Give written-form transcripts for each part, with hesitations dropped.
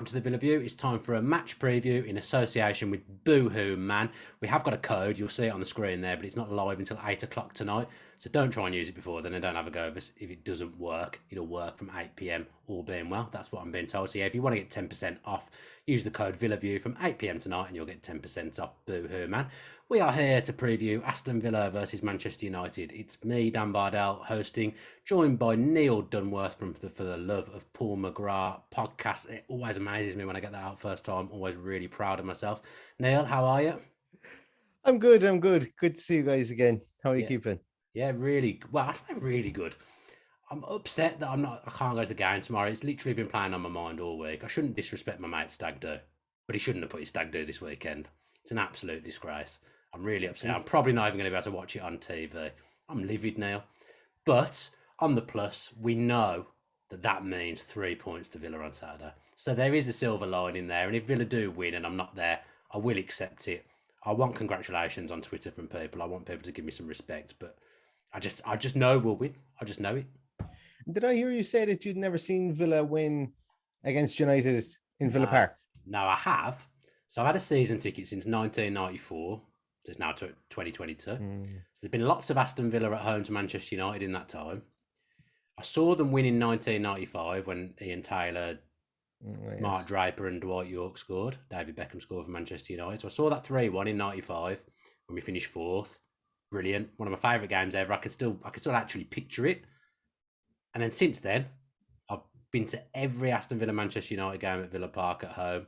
welcome to the Villa View. It's time for a match preview in association with Boohoo Man. We have got a code, you'll see it on the screen there, but it's not live until 8 o'clock tonight. So don't try and use it before then and don't have a go of it. If it doesn't work, it'll work from 8 p.m. all being well. That's what I'm being told. So yeah, if you want to get 10% off, use the code VillaView from 8 p.m. tonight and you'll get 10% off Boohoo Man. We are here to preview Aston Villa versus Manchester United. It's me, Dan Bardell, hosting, joined by Neil Dunworth from For the Love of Paul McGrath podcast. It always amazes me when I get that out first time. Always really proud of myself. Neil, how are you? I'm good. Good to see you guys again. How are you keeping? Yeah, really. Well, I say really good. I'm upset that I can't go to the game tomorrow. It's literally been playing on my mind all week. I shouldn't disrespect my mate Stag Do, but he shouldn't have put his Stag Do this weekend. It's an absolute disgrace. I'm really upset. I'm probably not even going to be able to watch it on TV. I'm livid now. But on the plus, we know that means 3 points to Villa on Saturday. So there is a silver lining there. And if Villa do win and I'm not there, I will accept it. I want congratulations on Twitter from people. I want people to give me some respect. But I just know we'll win. I just know it. Did I hear you say that you'd never seen Villa win against United in Villa Park? No, I have. So I've had a season ticket since 1994. So it's now 2022. So there's been lots of Aston Villa at home to Manchester United in that time. I saw them win in 1995 when Ian Taylor, Mark Draper and Dwight York scored. David Beckham scored for Manchester United. So I saw that 3-1 in 95 when we finished fourth. Brilliant. One of my favourite games ever. I could still actually picture it. And then since then, I've been to every Aston Villa Manchester United game at Villa Park at home.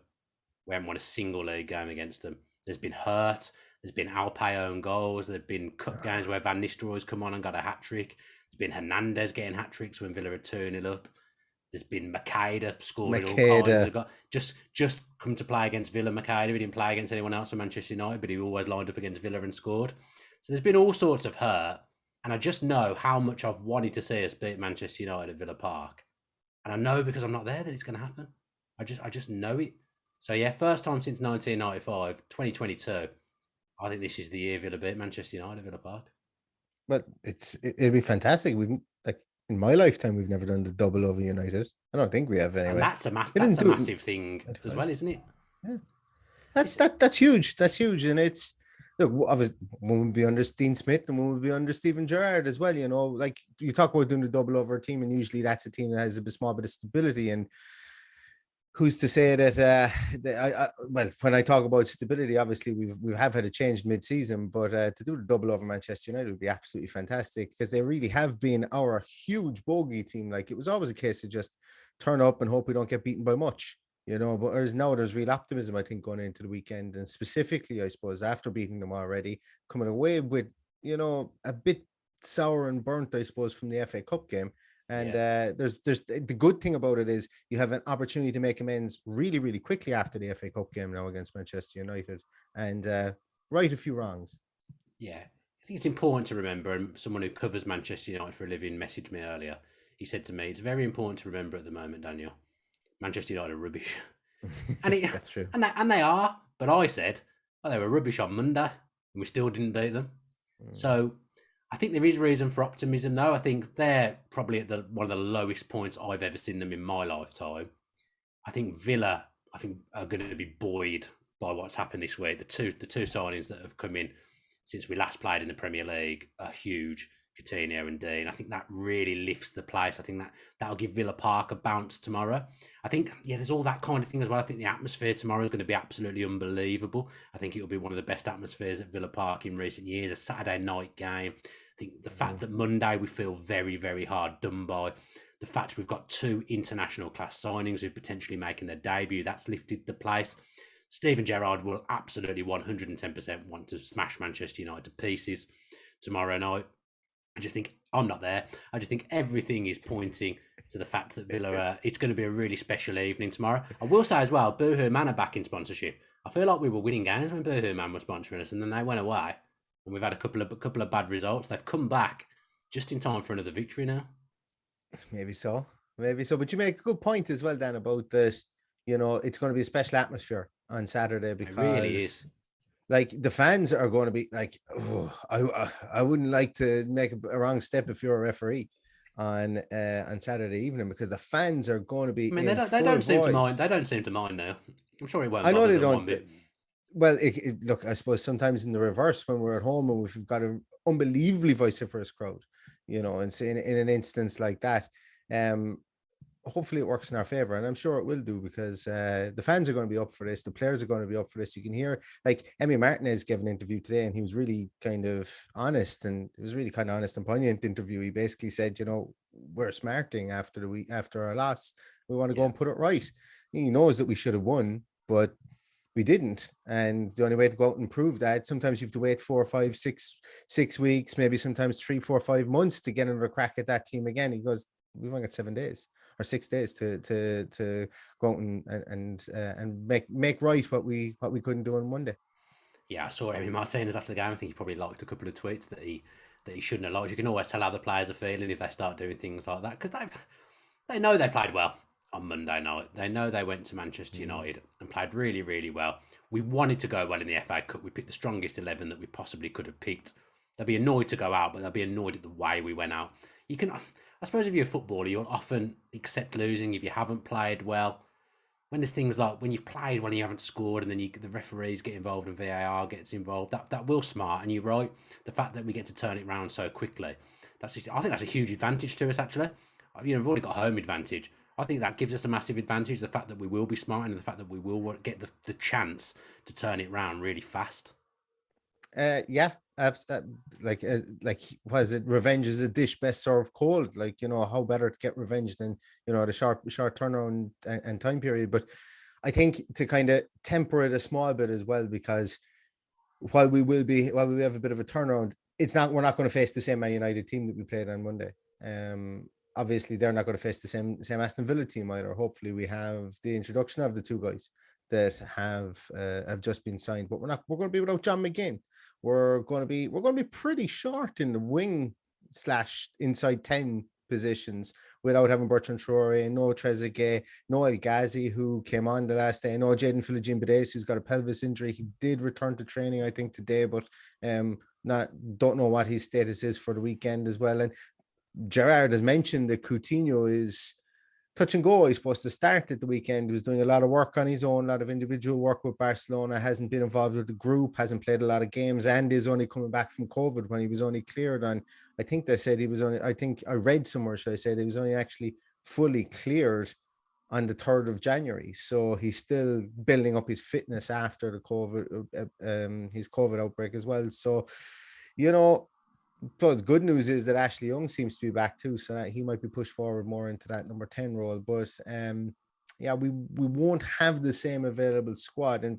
We haven't won a single league game against them. There's been hurt. There's been Alpay own goals. There've been cup games where Van Nistelrooy's come on and got a hat-trick. There's been Hernandez getting hat-tricks when Villa are 2-0 up. There's been Makeda scoring all kinds. Just come to play against Villa, Makeda. He didn't play against anyone else for Manchester United, but he always lined up against Villa and scored. So there's been all sorts of hurt. And I just know how much I've wanted to see us beat Manchester United at Villa Park. And I know because I'm not there that it's going to happen. I just know it. So yeah, first time since 1995, 2022. I think this is the year Villa beat Manchester United at Villa Park. But it'd be fantastic. We've in my lifetime, we've never done the double over United. I don't think we have anyway. And that's a massive thing as well, isn't it? Yeah, that's huge. That's huge, and it's look. Obviously, one would be under Dean Smith, and one would be under Steven Gerrard as well. You know, like you talk about doing the double over a team, and usually that's a team that has a small bit of stability. And who's to say that? Well, when I talk about stability, obviously we have had a change mid-season, but to do the double over Manchester United would be absolutely fantastic because they really have been our huge bogey team. Like it was always a case of just turn up and hope we don't get beaten by much, you know. But there's real optimism, I think, going into the weekend, and specifically, I suppose, after beating them already, coming away with a bit sour and burnt, I suppose, from the FA Cup game. And there's the good thing about it is you have an opportunity to make amends really, really quickly after the FA Cup game now against Manchester United and right a few wrongs. Yeah, I think it's important to remember, and someone who covers Manchester United for a living messaged me earlier. He said to me, it's very important to remember at the moment, Daniel, Manchester United are rubbish. And that's true. And they are. But I said, well, they were rubbish on Monday and we still didn't beat them. So I think there is reason for optimism, though. I think they're probably at one of the lowest points I've ever seen them in my lifetime. I think Villa, are going to be buoyed by what's happened this week. The two signings that have come in since we last played in the Premier League are huge. Coutinho and Digne. I think that really lifts the place. I think that'll give Villa Park a bounce tomorrow. I think, there's all that kind of thing as well. I think the atmosphere tomorrow is going to be absolutely unbelievable. I think it'll be one of the best atmospheres at Villa Park in recent years, a Saturday night game. I think the fact that Monday we feel very, very hard done by, the fact we've got two international class signings who are potentially making their debut, that's lifted the place. Steven Gerrard will absolutely 110% want to smash Manchester United to pieces tomorrow night. I just think I'm not there. I just think everything is pointing to the fact that Villa, it's going to be a really special evening tomorrow. I will say as well, Boohoo Man are back in sponsorship. I feel like we were winning games when Boohoo Man was sponsoring us, and then they went away, and we've had a couple of bad results. They've come back just in time for another victory now. Maybe so. But you make a good point as well, Dan, about this. It's going to be a special atmosphere on Saturday because. It really is. Like the fans are going to be like, I wouldn't like to make a wrong step if you're a referee. on Saturday evening, because the fans are going to be I mean, in they full don't seem to mind. voice. They don't seem to mind now. I'm sure it won't I know bother they them one don't. bit. Well, look, I suppose sometimes in the reverse, when we're at home and we've got an unbelievably vociferous crowd, and so in an instance like that, um, hopefully it works in our favor, and I'm sure it will do, because the fans are going to be up for this, the players are going to be up for this. You can hear, like, Emi Martinez gave an interview today, and he was really kind of honest, and it was really kind of honest and poignant interview. He basically said, we're smarting after after our loss. We want to go Yeah. and put it right. He knows that we should have won, but we didn't, and the only way to go out and prove that, sometimes you have to wait 4, 5, 6 weeks, maybe sometimes 3, 4, 5 months to get another crack at that team again. He goes, we've only got 7 days or 6 days to go out and make right what we couldn't do on Monday. Yeah, I saw Emi Martinez after the game. I think he probably liked a couple of tweets that he shouldn't have liked. You can always tell how the players are feeling if they start doing things like that, because they know they played well on Monday night. They know they went to Manchester United and played really, really well. We wanted to go well in the FA Cup. We picked the strongest 11 that we possibly could have picked. They'll be annoyed to go out, but they'll be annoyed at the way we went out. You can, I suppose, if you're a footballer, you'll often accept losing if you haven't played well. When there's things like when you've played well and you haven't scored, and then the referees get involved and VAR gets involved, that will smart. And you're right, the fact that we get to turn it around so quickly, I think that's a huge advantage to us, actually. We've already got home advantage. I think that gives us a massive advantage, the fact that we will be smart and the fact that we will get the chance to turn it around really fast. Yeah, like was it, revenge is a dish best served cold? Like, how better to get revenge than the short turnaround and time period. But I think to kind of temper it a small bit as well, because while we have a bit of a turnaround, we're not going to face the same Man United team that we played on Monday. Obviously they're not going to face the same Aston Villa team either. Hopefully we have the introduction of the two guys that have just been signed, but we're going to be without John McGinn. We're going to be pretty short in the wing / inside 10 positions without having Bertrand Traore, no Trezeguet, no El Ghazi, who came on the last day, no Jadon Philogene-Bides, who's got a pelvis injury. He did return to training, I think, today, but don't know what his status is for the weekend as well. And Gerrard has mentioned that Coutinho is touch and go. He's supposed to start at the weekend. He was doing a lot of work on his own, a lot of individual work with Barcelona, hasn't been involved with the group, hasn't played a lot of games, and is only coming back from COVID, when he was only cleared on, I think they said he was only, I think I read somewhere, should I say, that he was only actually fully cleared on the 3rd of January. So he's still building up his fitness after the COVID, his COVID outbreak as well. So, but the good news is that Ashley Young seems to be back too, so that he might be pushed forward more into that number 10 role. But yeah, we won't have the same available squad. And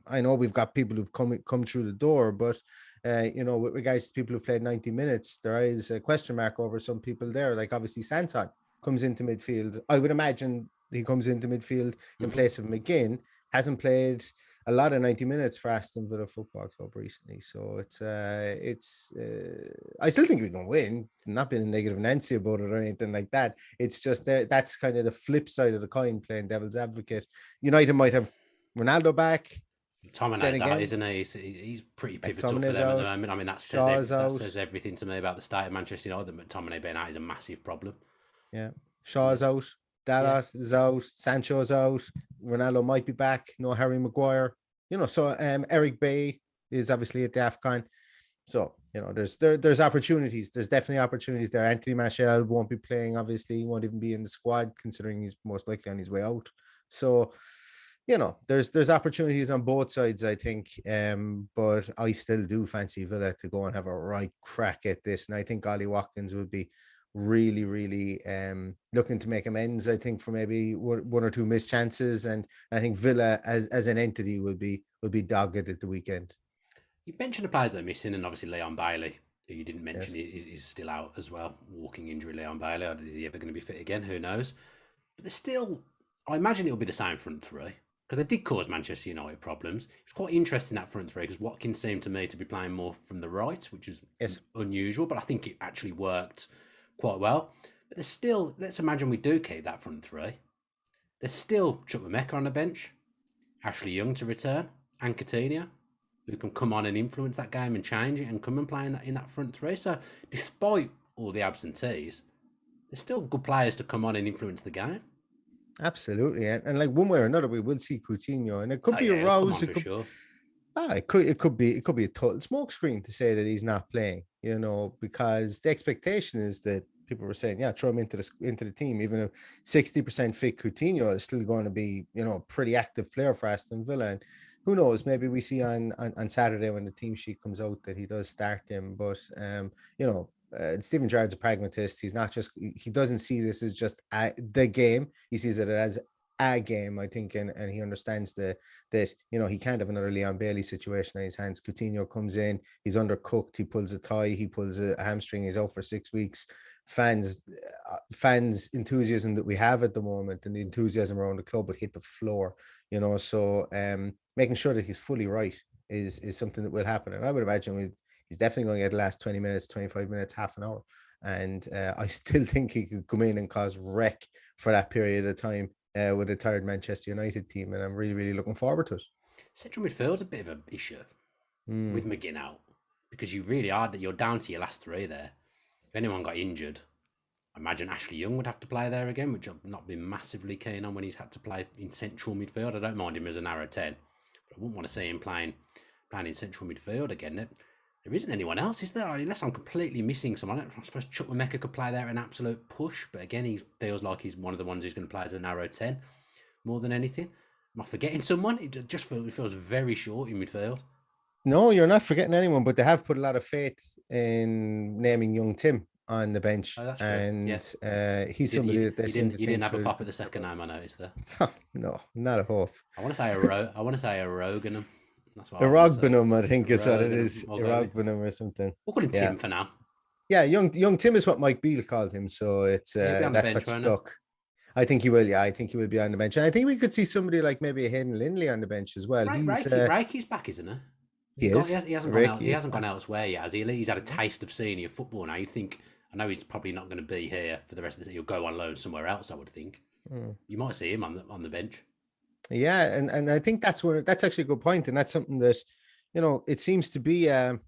I know we've got people who've come through the door, but with regards to people who've played 90 minutes, there is a question mark over some people there. Like, obviously Sanson comes into midfield. I would imagine he comes into midfield in place of McGinn. Hasn't played a lot of 90 minutes for Aston Villa Football Club recently. So I still think we can win. I'm not being a negative Nancy about it or anything like that. It's just that's kind of the flip side of the coin, playing devil's advocate. United might have Ronaldo back. McTominay's out, isn't he? He's pretty pivotal for them at the moment. I mean, that says everything to me about the state of Manchester United. That McTominay being out is a massive problem. Yeah, Shaw's out. Dalot is out, Sancho's out, Ronaldo might be back, no Harry Maguire, so Eric Bay is obviously at the AFCON. So, there's opportunities. There's definitely opportunities there. Anthony Martial won't be playing, obviously. He won't even be in the squad, considering he's most likely on his way out. So, there's opportunities on both sides, I think. But I still do fancy Villa to go and have a right crack at this. And I think Ollie Watkins would be really, really looking to make amends, I think, for maybe one or two missed chances. And I think Villa as an entity will be dogged at the weekend. You mentioned the players that are missing, and obviously Leon Bailey, who you didn't mention, is still out as well. Walking injury, Leon Bailey. Is he ever going to be fit again? Who knows? But there's still, I imagine it'll be the same front three, because they did cause Manchester United problems. It was quite interesting, that front three, because Watkins seemed to me to be playing more from the right, which is unusual, but I think it actually worked quite well. But there's still, let's imagine we do keep that front three. There's still Chukwuemeka on the bench, Ashley Young to return, and Coutinho, who can come on and influence that game and change it and come and play in that front three. So despite all the absentees, there's still good players to come on and influence the game. Absolutely, and like one way or another, we will see Coutinho, and it could be a He'll come rouse. on for sure. It could be a total smokescreen to say that he's not playing, because the expectation is that people were saying, yeah, throw him into the team, even if 60% fit Coutinho is still going to be, a pretty active player for Aston Villa. And who knows, maybe we see on Saturday when the team sheet comes out that he does start him. But Steven Gerrard's a pragmatist. He doesn't see this as just the game. He sees it as a game, I think, and he understands that he can't have another Leon Bailey situation in his hands. Coutinho comes in, he's undercooked, he pulls a thigh, he pulls a hamstring, he's out for 6 weeks. Fans enthusiasm that we have at the moment and the enthusiasm around the club would hit the floor, so making sure that he's fully right is something that will happen. And I would imagine he's definitely going to get the last 20 minutes, 25 minutes, half an hour. And I still think he could come in and cause wreck for that period of time with a tired Manchester United team. And I'm really, really looking forward to it. Central midfield's a bit of an issue with McGinn out, because you're down to your last three there. If anyone got injured, I imagine Ashley Young would have to play there again, which I've not been massively keen on when he's had to play in central midfield. I don't mind him as a narrow 10, but I wouldn't want to see him playing in central midfield again. There isn't anyone else, is there? Unless I'm completely missing someone. I suppose Chukwuemeka could play there an absolute push, but again, he feels like he's one of the ones who's going to play as a narrow 10 more than anything. Am I forgetting someone? It just feels very short in midfield. No, you're not forgetting anyone, but they have put a lot of faith in naming young Tim on the bench. Oh, that's true. And he's somebody that they seem to think. You didn't have a pop at the second name, I noticed there. No, not a hope. I want to say a Roganum. That's what Erogbenum, I think is what it is. Erogbenum or something. We'll call him Tim for now. Yeah, young Tim is what Mike Beale called him, so it's that's what's stuck. I think he will. Yeah, I think he will be on the bench. And I think we could see somebody like maybe a Hayden Lindley on the bench as well. Reike's back, isn't he? He hasn't gone elsewhere yet, has he? He's had a taste of senior football now. You think, I know he's probably not going to be here for the rest of the season. He'll go on loan somewhere else, I would think. You might see him on the bench. Yeah, and I think that's actually a good point, and that's something that, it seems to be. I'm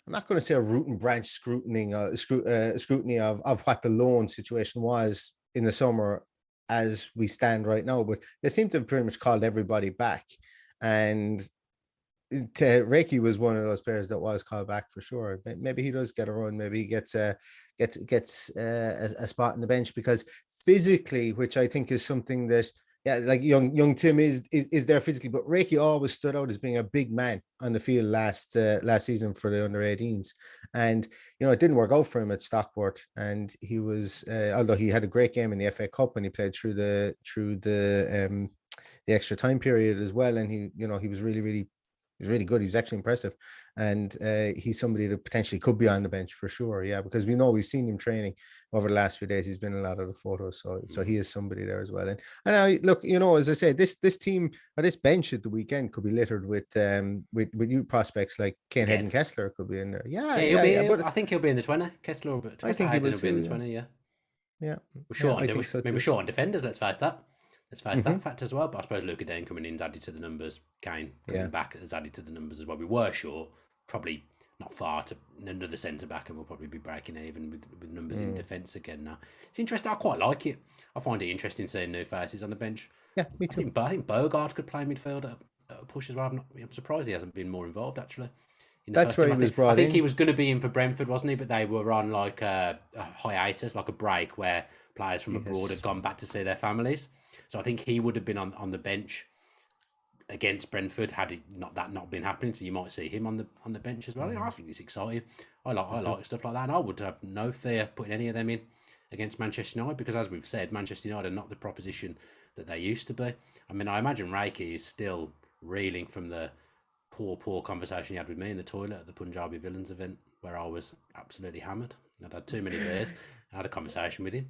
not going to say a root and branch scrutiny of what the loan situation was in the summer as we stand right now, but they seem to have pretty much called everybody back, and Reiki was one of those players that was called back for sure. Maybe he does get a run. Maybe he gets a spot on the bench, because physically, which I think is something that, like young Tim is there physically, but Reiki always stood out as being a big man on the field last season for the under-18s, and it didn't work out for him at Stockport, and he was although he had a great game in the FA Cup and he played through the extra time period as well, and he was really good. He was actually impressive, and he's somebody that potentially could be on the bench for sure. Yeah, because we've seen him training over the last few days. He's been in a lot of the photos, so he is somebody there as well. And I look, as I said, this team or this bench at the weekend could be littered with new prospects like Kane Hedden Kessler could be in there. I think he'll be in the 20. Kessler, but I think he will be in the 20. Yeah. We're short on defenders. Let's face that. That fact as well. But I suppose Luca Dane coming in has added to the numbers. Kane coming back has added to the numbers as well. We were short, probably not far to another centre back, and we'll probably be breaking even with numbers in defence again now. It's interesting. I quite like it. I find it interesting seeing new faces on the bench. Yeah, me too. I think Bogard could play midfield at a push as well. I'm surprised he hasn't been more involved actually. That's where he was brought in. I think he was going to be in for Brentford, wasn't he? But they were on like a hiatus, like a break where players from abroad had gone back to see their families. So I think he would have been on the bench against Brentford had it not been happening. So you might see him on the bench as well. I think it's exciting. I like stuff like that, and I would have no fear putting any of them in against Manchester United, because as we've said, Manchester United are not the proposition that they used to be. I mean, I imagine Reiki is still reeling from the poor conversation he had with me in the toilet at the Punjabi Villains event, where I was absolutely hammered. I'd had too many beers and I had a conversation with him.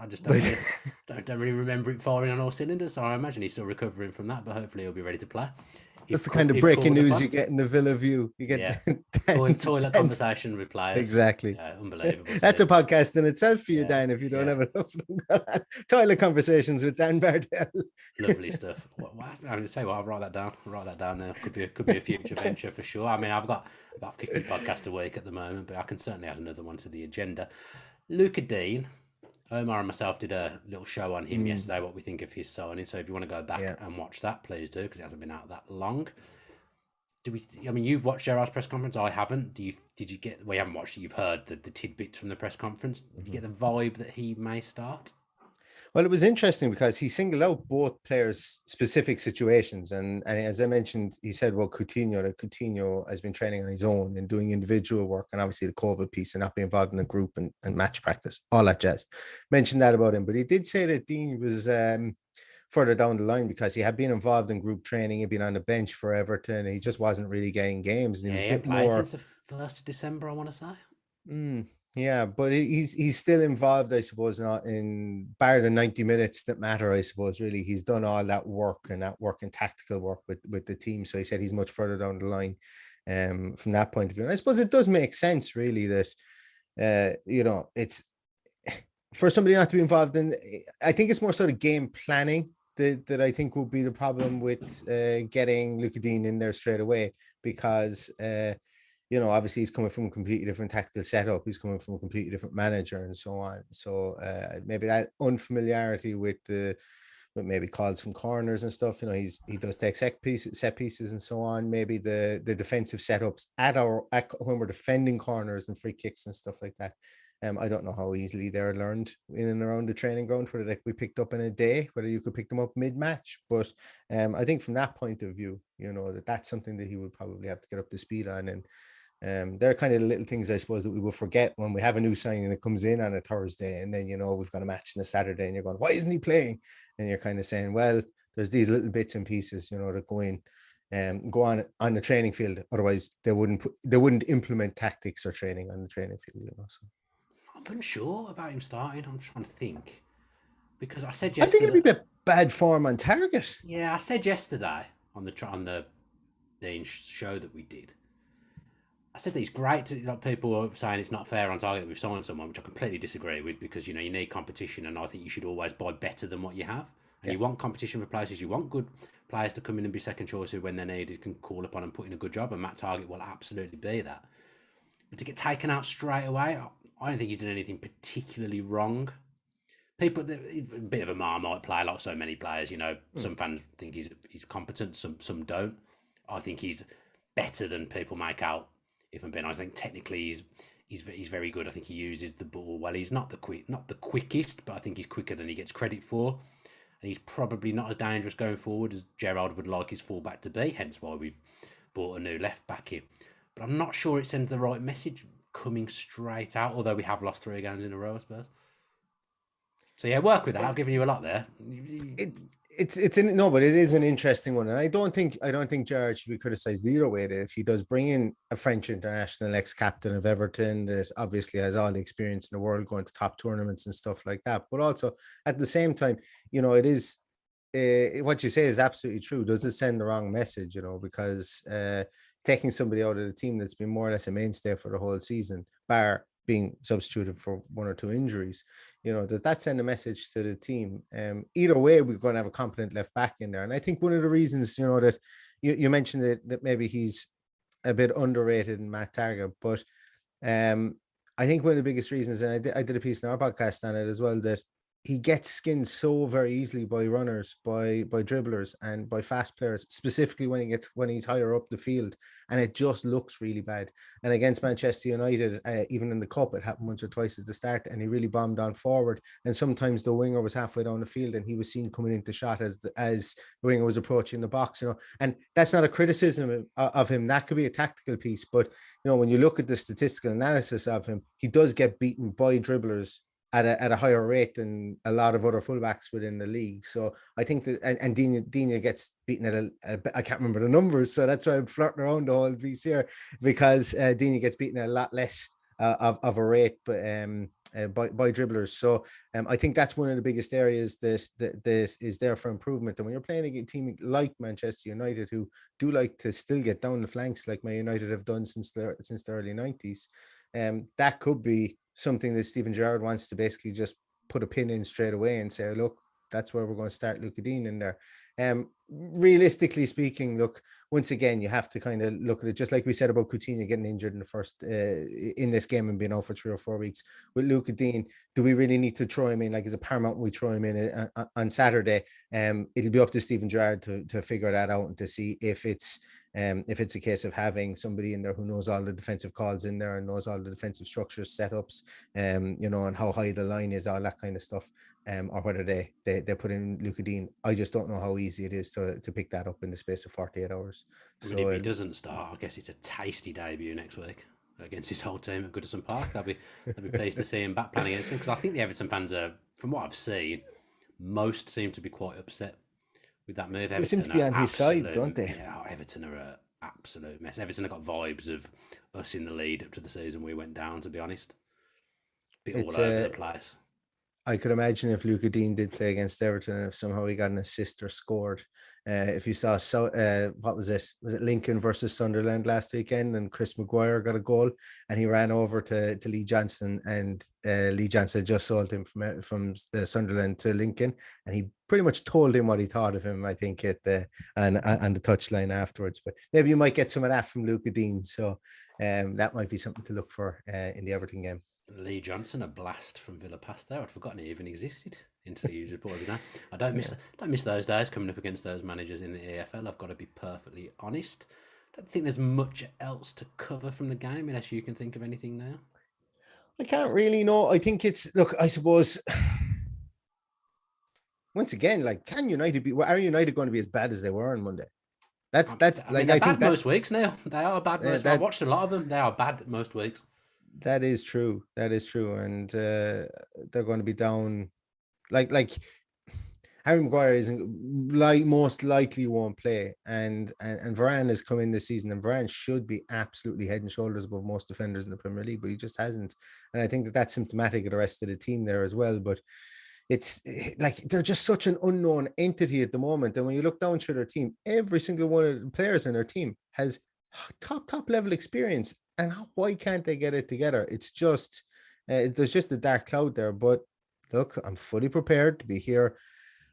I just don't really remember it firing on all cylinders, so I imagine he's still recovering from that, but hopefully he'll be ready to play That's the kind of breaking news you get in the Villa View. You get toilet conversation with players. Exactly. Yeah, unbelievable. That's a podcast in itself for you, Dan, if you don't have enough of them. Toilet conversations with Dan Bardell. Lovely stuff. I'm going to say, I'll write that down. I'll write that down now. Could be a future venture for sure. I mean, I've got about 50 podcasts a week at the moment, but I can certainly add another one to the agenda. Luca Digne, Omar and myself did a little show on him yesterday, what we think of his signing. So if you want to go back and watch that, please do, because it hasn't been out that long. I mean, you've watched Gerrard's press conference. I haven't. Did you get? Well, you haven't watched it. You've heard the tidbits from the press conference. Did you get the vibe that he may start? Well, it was interesting because he singled out both players' specific situations. And as I mentioned, he said, well, Coutinho has been training on his own and doing individual work, and obviously the COVID piece and not being involved in a group and match practice, all that jazz. Mentioned that about him. But he did say that Digne was further down the line because he had been involved in group training. He'd been on the bench for Everton. And he just wasn't really getting games. And he was played since the 1st of December, I want to say. Yeah, but he's still involved, I suppose, not in bar the 90 minutes that matter, I suppose, really. He's done all that work and tactical work with the team. So he said he's much further down the line from that point of view. And I suppose it does make sense, really, that, it's for somebody not to be involved in, I think it's more sort of game planning that I think will be the problem with getting Luca Digne in there straight away because, obviously he's coming from a completely different tactical setup. He's coming from a completely different manager and so on. So maybe that unfamiliarity with maybe calls from corners and stuff, he does take set pieces and so on. Maybe the defensive setups when we're defending corners and free kicks and stuff like that. I don't know how easily they're learned in and around the training ground, whether they could be picked up in a day, whether you could pick them up mid-match. But I think from that point of view, that's something that he would probably have to get up to speed on. And they're kind of the little things, I suppose, that we will forget when we have a new signing that comes in on a Thursday. And then, we've got a match on a Saturday and you're going, why isn't he playing? And you're kind of saying, well, there's these little bits and pieces, that go in. Go on the training field. Otherwise, they wouldn't implement tactics or training on the training field. So. I'm unsure about him starting. I'm trying to think because I said yesterday. I think it'd be a bad form on target. Yeah, I said yesterday on the show that we did. I said that it's great to people are saying it's not fair on target that we've signed someone, which I completely disagree with because you need competition, and I think you should always buy better than what you have. And you want competition for places. You want good players to come in and be second choice who, when they're needed, can call upon and put in a good job. And Matt Target will absolutely be that. But to get taken out straight away, I don't think he's done anything particularly wrong. People, a bit of a Marmite player, like so many players. Some fans think he's competent, some don't. I think he's better than people make out. If I'm being honest, I think technically he's very good. I think he uses the ball well. He's not the quickest, but I think he's quicker than he gets credit for. And he's probably not as dangerous going forward as Gerrard would like his fullback to be. Hence why we've bought a new left back here. But I'm not sure it sends the right message coming straight out, although we have lost 3 games in a row, I suppose. So yeah, work with that. I've given you a lot there. But it is an interesting one, and I don't think Gerrard should be criticised either way. That if he does bring in a French international ex-captain of Everton that obviously has all the experience in the world going to top tournaments and stuff like that, but also at the same time, it is what you say is absolutely true. Does it send the wrong message? Because taking somebody out of the team that's been more or less a mainstay for the whole season, bar being substituted for 1 or 2 injuries, does that send a message to the team? Either way, we're going to have a competent left back in there. And I think one of the reasons, that you mentioned that maybe he's a bit underrated in Matt Target, but I think one of the biggest reasons, and I did a piece in our podcast on it as well, that he gets skinned so very easily by runners, by dribblers, and by fast players, specifically when he's higher up the field, and it just looks really bad. And against Manchester United, even in the cup, it happened once or twice at the start, and he really bombed on forward. And sometimes the winger was halfway down the field, and he was seen coming into shot as the winger was approaching the box. And that's not a criticism of him. That could be a tactical piece, but when you look at the statistical analysis of him, he does get beaten by dribblers at a higher rate than a lot of other fullbacks within the league. So I think that, and Digne gets beaten I can't remember the numbers, so that's why I'm flirting around the whole piece here, because Digne gets beaten at a lot less of a rate, but by dribblers. So I think that's one of the biggest areas that is there for improvement. And when you're playing a team like Manchester United, who do like to still get down the flanks, like Man United have done since the early 90s, that could be something that Steven Gerrard wants to basically just put a pin in straight away and say, look, that's where we're going to start Luca Digne in there. Realistically speaking, look, once again, you have to kind of look at it, just like we said about Coutinho getting injured in the first in this game and being out for 3 or 4 weeks. With Luca Digne, do we really need to throw him in? Like, is it paramount we throw him in on Saturday? It'll be up to Steven Gerrard to figure that out and to see if it's a case of having somebody in there who knows all the defensive calls in there and knows all the defensive structures, setups, and how high the line is, all that kind of stuff, or whether they put in Luca Digne. I just don't know how easy it is to pick that up in the space of 48 hours. I mean, if he doesn't start, I guess it's a tasty debut next week against his whole team at Goodison Park. I'd be pleased to see him back playing against him, because I think the Everton fans are, from what I've seen, most seem to be quite upset with that move. They seem to be on his side, don't they? Yeah, Everton are an absolute mess. Everton have got vibes of us in the lead up to the season we went down, to be honest. Bit all over the place. I could imagine if Luca Digne did play against Everton and if somehow he got an assist or scored. If you saw, what was it? Was it Lincoln versus Sunderland last weekend? And Chris Maguire got a goal and he ran over to Lee Johnson, and Lee Johnson just sold him from the Sunderland to Lincoln, and he pretty much told him what he thought of him, I think, at the touchline afterwards. But maybe you might get some of that from Luca Digne. So that might be something to look for in the Everton game. Lee Johnson, a blast from Villa past there. I'd forgotten he even existed until you reported that. I don't miss those days coming up against those managers in the EFL. I've got to be perfectly honest. I don't think there's much else to cover from the game, unless you can think of anything now. I can't really know. I think it's, look, I suppose, once again, like, are United going to be as bad as they were on Monday? That's I mean, they're bad most weeks now. They are bad most weeks. I watched a lot of them. They are bad most weeks. That is true. And they're going to be down. Like Harry Maguire isn't, like, most likely won't play, and Varane has come in this season, and Varane should be absolutely head and shoulders above most defenders in the Premier League, but he just hasn't. And I think that that's symptomatic of the rest of the team there as well. But it's like they're just such an unknown entity at the moment. And when you look down through their team, every single one of the players in their team has top level experience. And why can't they get it together? It's just, there's just a dark cloud there. But look, I'm fully prepared to be here,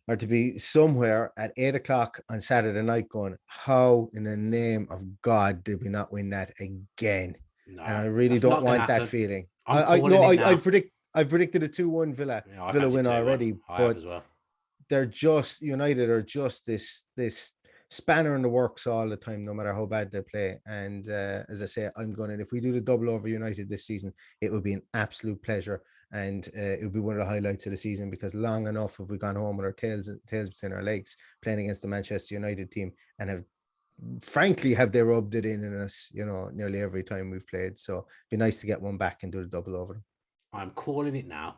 or to be somewhere at 8 o'clock on Saturday night going, how in the name of God did we not win that again? No, and I really don't want that feeling. I've predicted a 2-1 Villa win already. But well, they're just, United are just this spanner in the works all the time, no matter how bad they play. And as I say, if we do the double over United this season, it would be an absolute pleasure, and it would be one of the highlights of the season, because long enough have we gone home with our tails between our legs playing against the Manchester United team, and have they rubbed it in us, nearly every time we've played. So it'd be nice to get one back and do the double over them. I'm calling it now.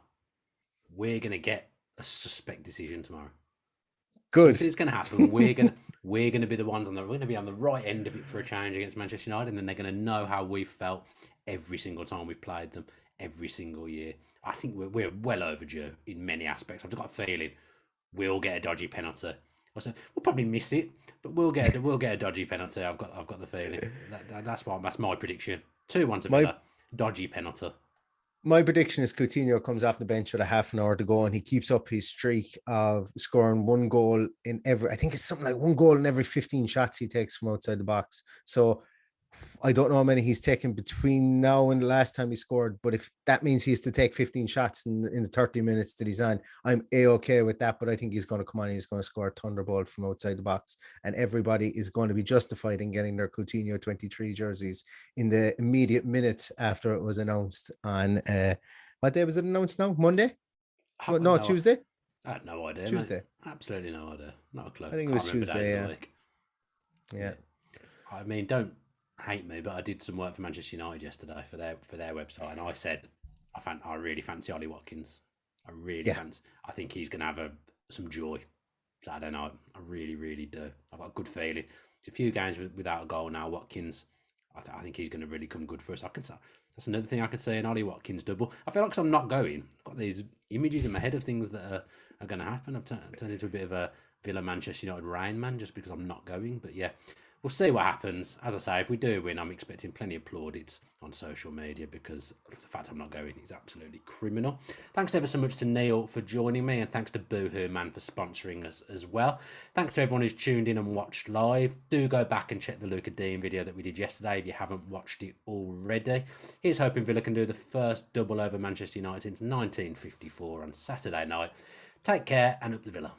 We're going to get a suspect decision tomorrow. Good. Something's going to happen. We're going to be the ones we're going to be on the right end of it for a change against Manchester United, and then they're going to know how we felt every single time we've played them, every single year. I think we're well overdue in many aspects. I've just got a feeling we'll get a dodgy penalty. We'll probably miss it, but we'll get a dodgy penalty. I've got the feeling. That's my prediction. 2-1 to Villa. Dodgy penalty. My prediction is Coutinho comes off the bench with a half an hour to go, and he keeps up his streak of scoring one goal in every, I think it's something like one goal in every 15 shots he takes from outside the box. So I don't know how many he's taken between now and the last time he scored, but if that means he has to take 15 shots in the 30 minutes that he's on, I'm A-okay with that. But I think he's going to come on and he's going to score a thunderbolt from outside the box, and everybody is going to be justified in getting their Coutinho 23 jerseys in the immediate minutes after it was announced on, what day was it announced now? Monday? No, Tuesday? I had no idea. Tuesday. Mate. Absolutely no idea. Not a clue. I think it was Tuesday, yeah. I mean, don't hate me, but I did some work for Manchester United yesterday for their website, and I said I really fancy Ollie Watkins. Fancy. I think he's going to have some joy Saturday night. I really, really do. I've got a good feeling. It's a few games without a goal now. Watkins, I think he's going to really come good for us. I That's another thing I could say in Ollie Watkins double. I feel like 'cause I'm not going, I've got these images in my head of things that are going to happen. I've turned into a bit of a Villa Manchester United Rain Man just because I'm not going. But yeah, we'll see what happens. As I say, if we do win, I'm expecting plenty of plaudits on social media because the fact I'm not going is absolutely criminal. Thanks ever so much to Neil for joining me, and thanks to Boohoo Man for sponsoring us as well. Thanks to everyone who's tuned in and watched live. Do go back and check the Luca Dean video that we did yesterday if you haven't watched it already. Here's hoping Villa can do the first double over Manchester United since 1954 on Saturday night. Take care and up the Villa.